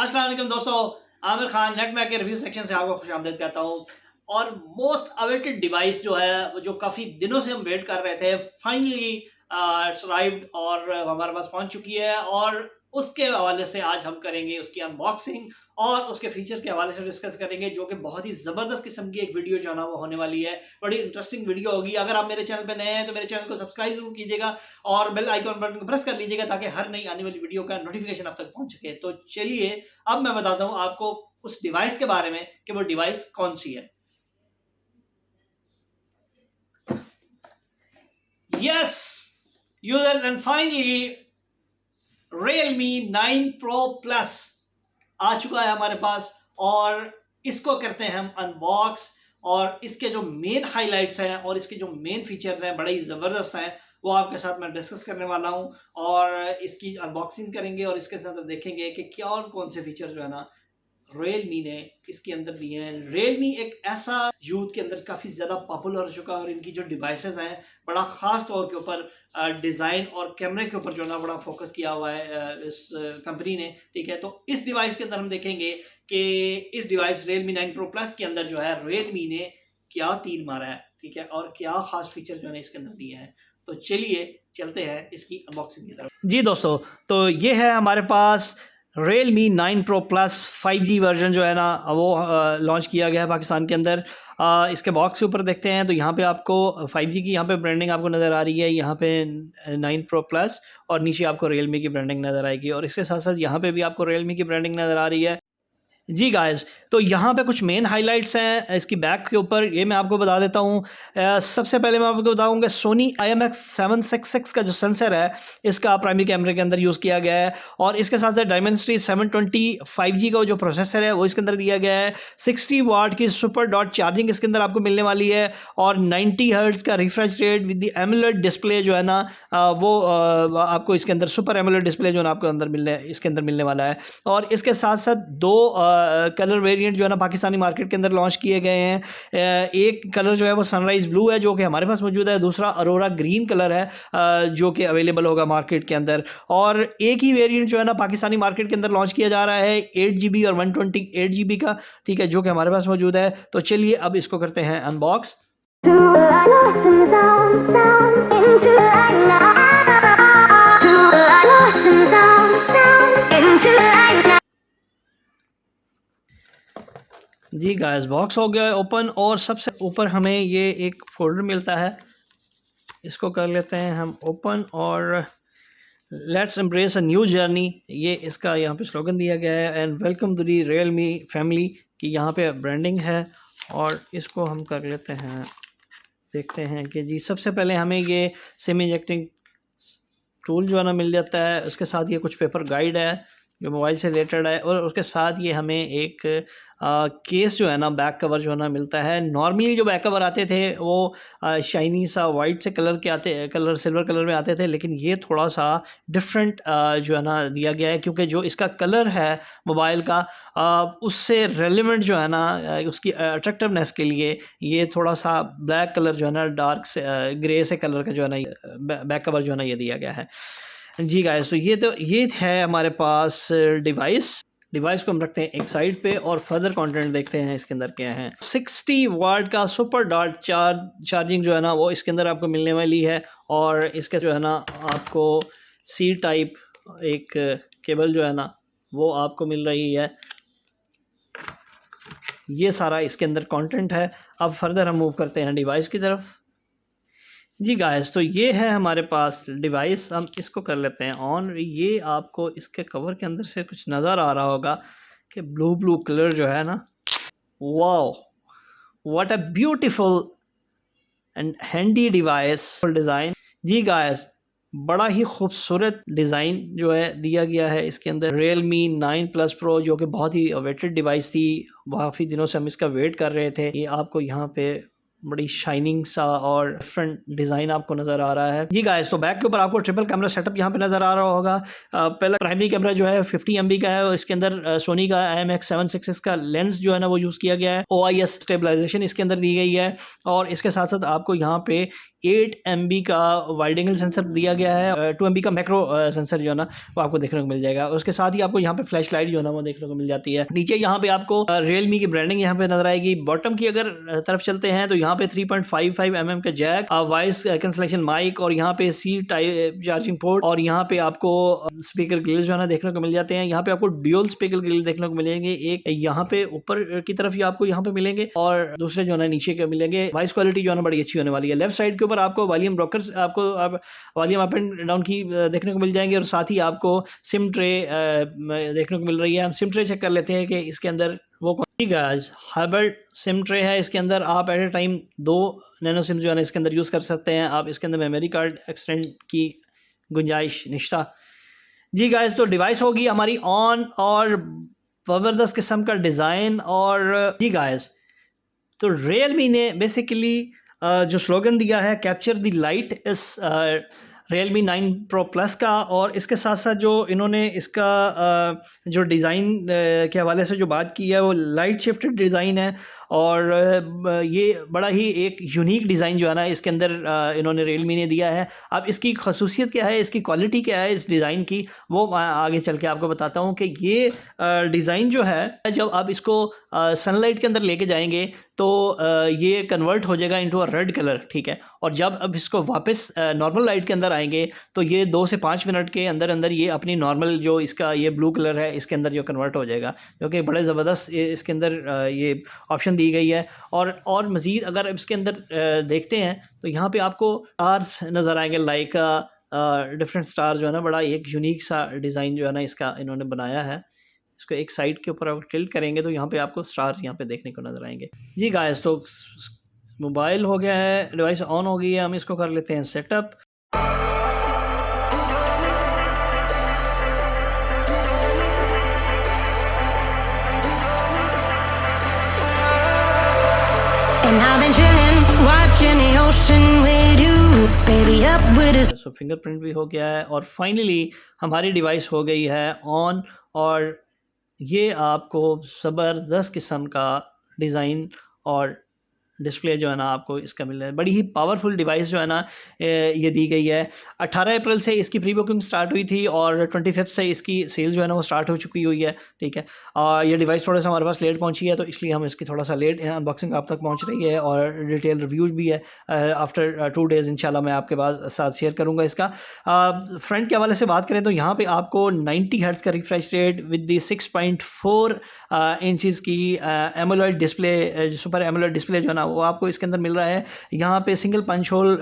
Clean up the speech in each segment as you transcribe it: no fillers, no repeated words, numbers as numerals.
अस्सलाम वालेकुम दोस्तों, आमिर खान नेटमैक के रिव्यू सेक्शन से आपको खुशामदीद कहता हूँ। और मोस्ट अवेटेड डिवाइस जो है वो जो काफ़ी दिनों से हम वेट कर रहे थे, फाइनली अराइव्ड और हमारे पास पहुंच चुकी है। और उसके हवाले से आज हम करेंगे उसकी अनबॉक्सिंग और उसके फीचर के हवाले से डिस्कस करेंगे, जो कि बहुत ही ज़बरदस्त किस्म की एक वीडियो जो है ना वो होने वाली है। बड़ी इंटरेस्टिंग वीडियो होगी। अगर आप मेरे चैनल पे नए हैं तो मेरे चैनल को सब्सक्राइब जरूर कीजिएगा और बेल आइकॉन बटन को प्रेस कर लीजिएगा ताकि हर नई आने वाली वीडियो का नोटिफिकेशन आप तक पहुंच सके। तो चलिए अब मैं बताता हूं आपको उस डिवाइस के बारे में कि वो डिवाइस कौन सी है। Yes users, and finally Realme 9 Pro Plus आ चुका है हमारे पास और इसको करते हैं हम अनबॉक्स। और इसके जो मेन हाइलाइट्स हैं और इसके जो मेन फीचर्स हैं बड़े ही ज़बरदस्त हैं, वो आपके साथ मैं डिस्कस करने वाला हूं। और इसकी अनबॉक्सिंग करेंगे और इसके साथ देखेंगे कि क्या कौन से फीचर जो है ना Realme ने इसके अंदर दिए हैं। Realme एक ऐसा यूथ के अंदर काफ़ी ज़्यादा पॉपुलर हो चुका है और इनकी जो डिवाइसेस हैं बड़ा ख़ास तौर के ऊपर डिज़ाइन और कैमरे के ऊपर जो है ना बड़ा फोकस किया हुआ है इस कंपनी ने। ठीक है, तो इस डिवाइस के अंदर हम देखेंगे कि इस डिवाइस Realme 9 Pro Plus के अंदर जो है Realme ने क्या तीर मारा है, ठीक है, और क्या ख़ास फीचर जो है इसके अंदर दिए हैं। तो चलिए चलते हैं इसकी अनबॉक्सिंग की तरफ। जी दोस्तों, तो ये है हमारे पास Realme 9 Pro Plus 5G version जो है ना वो लॉन्च किया गया है पाकिस्तान के अंदर। इसके बॉक्स के ऊपर देखते हैं तो यहाँ पे आपको 5G की यहाँ पे ब्रांडिंग आपको नज़र आ रही है, यहाँ पे 9 Pro Plus, और नीचे आपको Realme की ब्रांडिंग नज़र आएगी और इसके साथ साथ यहाँ पे भी आपको Realme की ब्रांडिंग नज़र आ रही है। जी गाइस, तो यहाँ पे कुछ मेन हाइलाइट्स हैं इसकी बैक के ऊपर, ये मैं आपको बता देता हूँ। सबसे पहले मैं आपको बताऊँगा Sony IMX766 का जो सेंसर है इसका प्राइमरी कैमरे के अंदर यूज़ किया गया है। और इसके साथ साथ Dimensity 720 5G का जो प्रोसेसर है वो इसके अंदर दिया गया है। 60 वाट की सुपर डॉट चार्जिंग इसके अंदर आपको मिलने वाली है और 90 हर्ट्ज का refresh rate with the AMOLED display जो है ना वो आपको इसके अंदर सुपर एमोलेड डिस्प्ले जो है ना आपको इसके अंदर मिलने वाला है। और इसके साथ साथ दो कलर वेरिएंट जो है ना पाकिस्तानी मार्केट के अंदर लॉन्च किए गए हैं। एक कलर जो है वो सनराइज ब्लू है जो कि हमारे पास मौजूद है, दूसरा अरोरा ग्रीन कलर है जो कि अवेलेबल होगा मार्केट के अंदर। और एक ही वेरिएंट जो है ना पाकिस्तानी मार्केट के अंदर लॉन्च किया जा रहा है 8GB और 128GB का, ठीक है, जो कि हमारे पास मौजूद है। तो चलिए अब इसको करते हैं अनबॉक्स। जी गाइस, बॉक्स हो गया ओपन और सबसे ऊपर हमें ये एक फोल्डर मिलता है, इसको कर लेते हैं हम ओपन। और let's embrace a new journey, ये इसका यहाँ पे स्लोगन दिया गया है, and welcome to the Realme family की यहाँ पे ब्रांडिंग है। और इसको हम कर लेते हैं, देखते हैं कि जी सबसे पहले हमें ये सिम इंजेक्टिंग टूल जो है ना मिल जाता है। उसके साथ ये कुछ पेपर गाइड है जो मोबाइल से रिलेटेड है और उसके साथ ये हमें एक केस जो है ना बैक कवर जो है ना मिलता है। नॉर्मली जो बैक कवर आते थे वो शाइनी सा वाइट से कलर सिल्वर कलर में आते थे, लेकिन ये थोड़ा सा डिफरेंट जो है ना दिया गया है, क्योंकि जो इसका कलर है मोबाइल का उससे रेलिवेंट जो है ना उसकी अट्रैक्टिवनेस के लिए ये थोड़ा सा ब्लैक कलर जो है ना डार्क से ग्रे से कलर का जो है ना बैक कवर जो है ना ये दिया गया है। जी गाइस, तो ये है हमारे पास डिवाइस को हम रखते हैं एक साइड पे और फर्दर कंटेंट देखते हैं इसके अंदर क्या है। 60 वाट का सुपर डॉट चार्जिंग जो है ना वो इसके अंदर आपको मिलने वाली है। और इसके जो है ना आपको सी टाइप एक केबल जो है ना वो आपको मिल रही है। ये सारा इसके अंदर कंटेंट है। अब फर्दर हम मूव करते हैं डिवाइस की तरफ। जी गाइस, तो ये है हमारे पास डिवाइस, हम इसको कर लेते हैं ऑन। ये आपको इसके कवर के अंदर से कुछ नज़र आ रहा होगा कि ब्लू कलर जो है ना, wow what a beautiful and handy device design. जी गाइस, बड़ा ही खूबसूरत डिज़ाइन जो है दिया गया है इसके अंदर। Realme 9 Plus Pro जो कि बहुत ही अवेटेड डिवाइस थी, काफ़ी दिनों से हम इसका वेट कर रहे थे। ये आपको यहाँ पे बड़ी शाइनिंग सा और डिफरेंट डिज़ाइन आपको नज़र आ रहा है। जी गाइस, तो बैक के ऊपर आपको ट्रिपल कैमरा सेटअप यहाँ पे नज़र आ रहा होगा। पहला प्राइमरी कैमरा जो है 50 MB का है और इसके अंदर सोनी का IMX766 का लेंस जो है ना वो यूज़ किया गया है। OIS स्टेबलाइजेशन इसके अंदर दी गई है और इसके साथ साथ आपको यहाँ पे 8 MB का वाइड एंगल सेंसर दिया गया है, 2 MB का मैक्रो सेंसर जो है ना वो आपको देखने को मिल जाएगा। उसके साथ ही आपको यहाँ पे फ्लैश लाइट जो है ना वो देखने को मिल जाती है। नीचे यहाँ पे आपको रियलमी की ब्रांडिंग यहाँ पे नजर आएगी। बॉटम की अगर तरफ चलते हैं तो यहाँ पे 3.55 mm का जैक, वॉइस कैंसलेशन माइक और यहाँ पे C टाइप चार्जिंग पोर्ट और यहाँ पे आपको स्पीकर ग्रिल जो है ना देखने को मिल जाते हैं। यहाँ पे आपको ड्यूल स्पीकर ग्रिल देखने को मिलेंगे, एक यहाँ पे ऊपर की तरफ ही आपको यहाँ पे मिलेंगे और दूसरे जो है नीचे के मिलेंगे। वॉइस क्वालिटी जो है ना बड़ी अच्छी होने वाली है। लेफ्ट साइड के ऊपर आपको वॉल्यूम ब्रोकर्स, आपको वॉल्यूम अप एंड डाउन की देखने को मिल जाएंगे और साथ ही आपको सिम ट्रे देखने को मिल रही है। हम सिम ट्रे चेक कर लेते हैं कि इसके अंदर वो गाइस हाइब्रिड सिम ट्रे है। इसके अंदर आप at a time 2 nano sim जो है ना इसके अंदर यूज़ कर सकते हैं। आप इसके अंदर मेमोरी कार्ड एक्सटेंड की गुंजाइश निश्ता जी गाइस। तो डिवाइस होगी हमारी ऑन और ज़बरदस्त किस्म का डिज़ाइन और जी गाइस। तो रियलमी ने बेसिकली जो स्लोगन दिया है कैप्चर द लाइट इस रियलमी 9 Pro Plus का, और इसके साथ साथ जो इन्होंने इसका जो डिज़ाइन के हवाले से जो बात की है वो लाइट शिफ्टेड डिज़ाइन है और ये बड़ा ही एक यूनिक डिज़ाइन जो है ना इसके अंदर इन्होंने रियलमी ने दिया है। अब इसकी खसूसियत क्या है, इसकी क्वालिटी क्या है इस डिज़ाइन की, वो मैं आगे चल के आपको बताता हूँ कि ये डिज़ाइन जो है जब आप इसको सनलाइट के अंदर लेके जाएंगे तो ये कन्वर्ट हो जाएगा इनटू अ रेड कलर, ठीक है। और जब अब इसको वापस नॉर्मल लाइट के अंदर आएंगे तो ये 2 से 5 मिनट के अंदर अंदर ये अपनी नॉर्मल जो इसका ये ब्लू कलर है इसके अंदर जो कन्वर्ट हो जाएगा, जो कि बड़े ज़बरदस्त इसके अंदर ये ऑप्शन दी गई है। और मज़ीद अगर इसके अंदर देखते हैं तो यहाँ पे आपको स्टार्स नज़र आएंगे, लाइक डिफरेंट स्टार जो है ना, बड़ा एक यूनिक सा डिज़ाइन जो है ना इसका इन्होंने बनाया है। इसको एक साइड के ऊपर आप टिल्ट करेंगे तो यहाँ पे आपको स्टार्स यहाँ पे देखने को नज़र आएंगे जी गाइस। तो मोबाइल हो गया है, डिवाइस ऑन हो गई है, हम इसको कर लेते हैं सेटअप। सो फिंगरप्रिंट भी हो गया है और फाइनली हमारी डिवाइस हो गई है ऑन, और ये आपको ज़बरदस्त किस्म का डिज़ाइन और डिस्प्ले जो है ना आपको इसका मिल रहा है। बड़ी ही पावरफुल डिवाइस जो है ना ये दी गई है। 18 अप्रैल से इसकी प्री बुकिंग स्टार्ट हुई थी और 25 से इसकी सेल जो है ना वो स्टार्ट हो चुकी हुई है, ठीक है। और ये डिवाइस थोड़ा सा हमारे पास लेट पहुंची है तो इसलिए हम इसकी थोड़ा सा लेट अनबॉक्सिंग आप तक पहुंच रही है और डिटेल रिव्यूज भी है। आफ्टर 2 डेज़ इंशाल्लाह मैं आपके पास साथ शेयर करूँगा इसका। फ्रंट के हवाले से बात करें तो यहाँ पर आपको 90 हर्ट्ज़ का refresh rate with the 6.4 inches की AMOLED display, super AMOLED display जो है ना वो आपको इसके अंदर मिल रहा है। यहाँ पे सिंगल पंच होल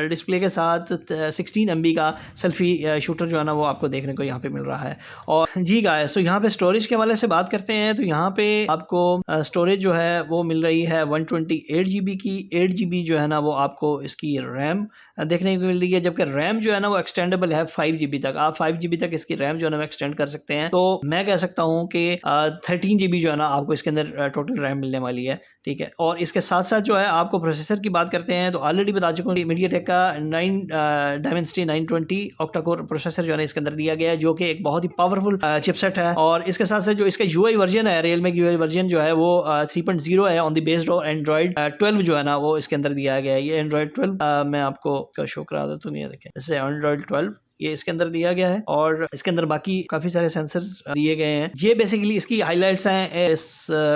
डिस्प्ले के साथ 16 MB का सेल्फी शूटर जो है ना वो आपको देखने को यहाँ पे मिल रहा है। और जी गाइस, तो यहाँ पे स्टोरेज के हवाले से बात करते हैं तो यहाँ पे आपको स्टोरेज जो है वो मिल रही है 128 GB की। 8 GB जो है ना वो आपको इसकी रैम देखने को मिल रही है, जबकि रैम जो है ना वो एक्सटेंडेबल है 5 GB तक। आप 5 GB तक इसकी रैम जो है ना एक्सटेंड कर सकते हैं। तो मैं कह सकता हूँ कि 13 GB जो है ना आपको इसके अंदर टोटल रैम मिलने वाली है, ठीक है। और इसके साथ साथ जो है आपको प्रोसेसर की बात करते हैं तो ऑलरेडी बता चुका हूँ मीडियाटेक का 9 डायमेंसिटी 920 ऑक्टा कोर प्रोसेसर जो है ना इसके अंदर दिया गया है, जो कि एक बहुत ही पावरफुल चिपसेट है। और इसके साथ साथ जो इसका UI वर्जन है, रियलमी की UI वर्जन जो है वो 3.0 है on the based of Android 12 जो है ना वो इसके अंदर दिया गया है। ये एंड्रॉइड 12 मैं आपको शो करा देता हूँ, ये देखें, जैसे एंड्रॉइड 12 ये इसके अंदर दिया गया है और इसके अंदर बाकी काफ़ी सारे सेंसर्स दिए गए हैं। ये बेसिकली इसकी हाइलाइट्स हैं इस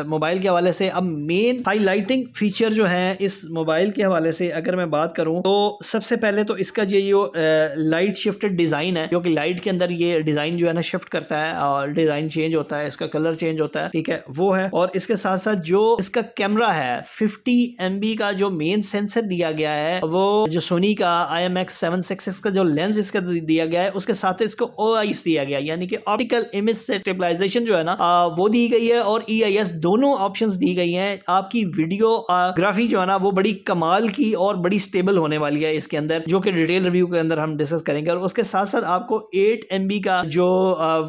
मोबाइल के हवाले से। अब मेन हाइलाइटिंग फीचर जो है इस मोबाइल के हवाले से अगर मैं बात करूं तो सबसे पहले तो इसका जो लाइट शिफ्टेड डिज़ाइन है, जो कि लाइट के अंदर ये डिज़ाइन जो है ना शिफ्ट करता है और डिज़ाइन चेंज होता है, इसका कलर चेंज होता है, ठीक है, वो है। और इसके साथ साथ जो इसका कैमरा है 50 MB का जो मेन सेंसर दिया गया है, वो जो सोनी का IMX766 का जो लेंस इसका दिया गया है, उसके साथ इसको OIS दिया गया, यानी कि ऑप्टिकल इमेज स्टेबलाइजेशन जो है ना वो दी गई है और EIS दोनों ऑप्शंस दी गई हैं। आपकी वीडियोग्राफी जो है ना वो बड़ी कमाल की और बड़ी स्टेबल होने वाली है इसके अंदर, जो कि डिटेल रिव्यू के अंदर हम डिस्कस करेंगे। और उसके साथ साथ आपको 8 MB का जो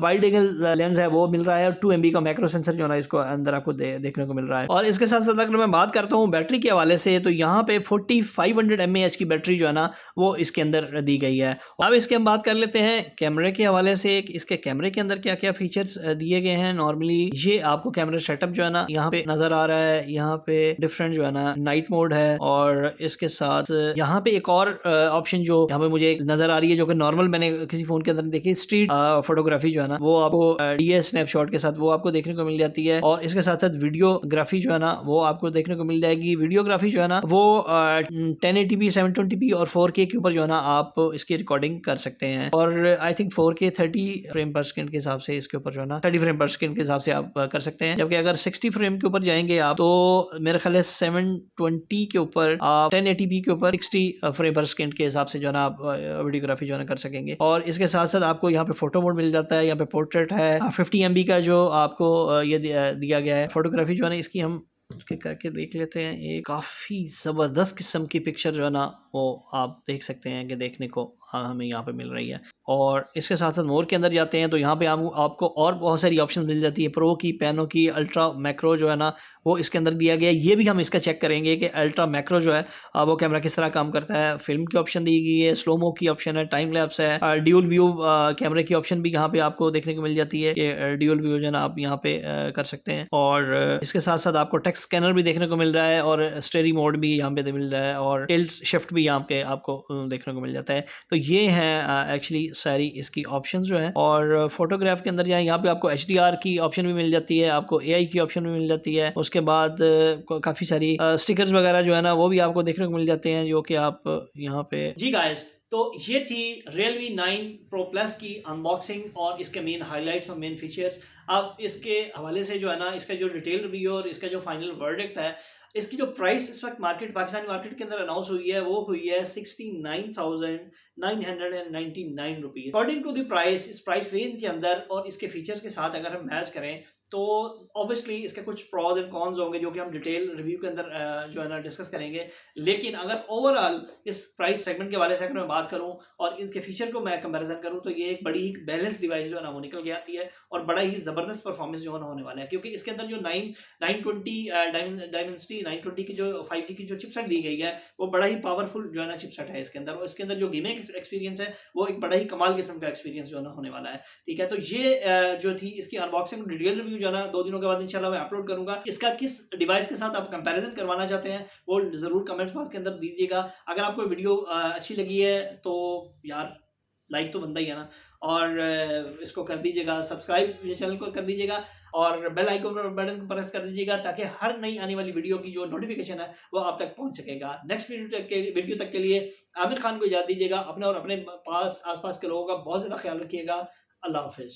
वाइड एंगल लेंस है वो मिल रहा है और 2 MB का मैक्रो सेंसर जो है ना इसको अंदर आपको देखने को मिल रहा है। और इसके साथ साथ अगर मैं बात करता हूँ बैटरी के हवाले से तो यहाँ पे 4500 mAh की बैटरी जो है ना वो इसके अंदर दी गई है। अब इसके बात कर लेते हैं कैमरे के हवाले से। इसके कैमरे के अंदर क्या क्या फीचर्स दिए गए हैं। नॉर्मली ये आपको कैमरा सेटअप जो है ना यहाँ पे नजर आ रहा है। यहाँ पे डिफरेंट जो है ना नाइट मोड है, और इसके साथ यहाँ पे एक और ऑप्शन जो यहाँ पे मुझे नजर आ रही है, जो कि नॉर्मल मैंने किसी फोन के अंदर देखी, स्ट्रीट फोटोग्राफी जो है ना वो आपको डीएस स्नैपशॉट के साथ वो आपको देखने को मिल जाती है। और इसके साथ साथ वीडियोग्राफी जो है ना वो आपको देखने को मिल जाएगी। वीडियोग्राफी जो है ना वो 1080p 720p और 4K के ऊपर जो है ना आप इसकी रिकॉर्डिंग कर सकते हैं। और आई थिंक 4K 30 फ्रेम पर सेकंड के हिसाब से इसके ऊपर जो है ना 30 फ्रेम पर सेकंड के हिसाब से आप कर सकते हैं। जबकि अगर 60 फ्रेम के ऊपर जाएंगे आप तो मेरे ख्याल है 720 के ऊपर आप 1080p के ऊपर 60 फ्रेम पर सेकंड के हिसाब से जो है ना आप वीडियोग्राफी जो है ना कर सकेंगे। और इसके साथ साथ आपको यहाँ पे फोटो मोड मिल जाता है। यहाँ पे पोर्ट्रेट है 50 MB का जो आपको ये दिया गया है। फोटोग्राफी जो है ना इसकी हम उसके करके देख लेते हैं। एक काफ़ी ज़बरदस्त किस्म की पिक्चर जो है ना वो आप देख सकते हैं कि देखने को हमें यहाँ पे मिल रही है। और इसके साथ साथ मोर के अंदर जाते हैं तो यहाँ पे आपको और बहुत सारी ऑप्शन मिल जाती है। प्रो की, पैनो की, अल्ट्रा मैक्रो जो है ना वो इसके अंदर दिया गया है। ये भी हम इसका चेक करेंगे कि अल्ट्रा मैक्रो जो है वो कैमरा किस तरह काम करता है। फिल्म की ऑप्शन दी गई है, स्लोमो की ऑप्शन है, टाइम लैप्स है, ड्यूल व्यू कैमरे की ऑप्शन भी यहाँ पे आपको देखने को मिल जाती है कि ड्यूल व्यू जो है ना आप यहाँ पे कर सकते हैं। और इसके साथ साथ आपको टेक्स्ट स्कैनर भी देखने को मिल रहा है, और स्टेरी मोड भी यहाँ पे मिल रहा है, और टिल्ट शिफ्ट भी यहाँ पे आपको देखने को मिल जाता है। तो ये हैं एक्चुअली सारी इसकी ऑप्शंस जो हैं। और फोटोग्राफ के अंदर जाए यहाँ पे आपको HDR की ऑप्शन भी मिल जाती है, आपको AI की ऑप्शन भी मिल जाती है। उसके बाद काफ़ी सारी स्टिकर्स वगैरह जो है ना वो भी आपको देखने को मिल जाते हैं, जो कि आप यहाँ पे जी गाइस। तो ये थी Realme 9 Pro Plus की अनबॉक्सिंग और इसके मेन हाइलाइट्स और मेन फीचर्स। अब इसके हवाले से जो है ना इसका जो डिटेल रिव्यू और इसका जो फाइनल वर्डिक्ट है, इसकी जो प्राइस इस वक्त पाकिस्तानी मार्केट के अंदर अनाउंस हुई है वो हुई है 69,999 rupees. According to the price, इस प्राइस रेंज के अंदर और इसके फीचर्स के साथ अगर हम मैच करें तो ऑब्वियसली इसके कुछ प्रॉज एंड कॉन्स होंगे जो कि हम डिटेल रिव्यू के अंदर जो है ना डिस्कस करेंगे। लेकिन अगर ओवरऑल इस प्राइस सेगमेंट के वाले से अगर मैं बात करूं और इसके फीचर को मैं कंपैरिजन करूं तो ये एक बड़ी ही बैलेंस डिवाइस जो है ना वो निकल के आती है, और बड़ा ही ज़बरदस्त परफॉर्मेंस जो है ना होने वाला है। क्योंकि इसके अंदर जो 920 डायमेंसिटी 920 की जो 5G की जो चिपसेट दी गई है वो बड़ा ही पावरफुल जो है ना चिपसेट है इसके अंदर। और इसके अंदर जो गेमिंग एक्सपीरियंस है वो एक बड़ा ही कमाल किस्म का एक्सपीरियंस जो है ना होने वाला है। ठीक है, तो ये जो थी इसकी अनबॉक्सिंग डिटेल रिव्यू जो है ना 2 दिनों के बाद इंशाल्लाह मैं अपलोड करूंगा। इसका किस डिवाइस के साथ आप कंपैरिजन करवाना चाहते हैं वो जरूर कमेंट्स बॉक्स के अंदर दीजिएगा। अगर आपको वीडियो अच्छी लगी है तो यार लाइक तो बनता ही है ना, और इसको कर दीजिएगा सब्सक्राइब, ये चैनल को कर दीजिएगा, और बेल आइकन बटन को प्रेस कर दीजिएगा ताकि हर नई आने वाली वीडियो की जो नोटिफिकेशन है वो आप तक पहुंच सकेगा। नेक्स्ट वीडियो तक के लिए आमिर खान को इजाजत दीजिएगा। अपने और अपने पास आसपास के लोगों का बहुत ज़्यादा ख्याल रखिएगा। अल्लाह हाफिज़।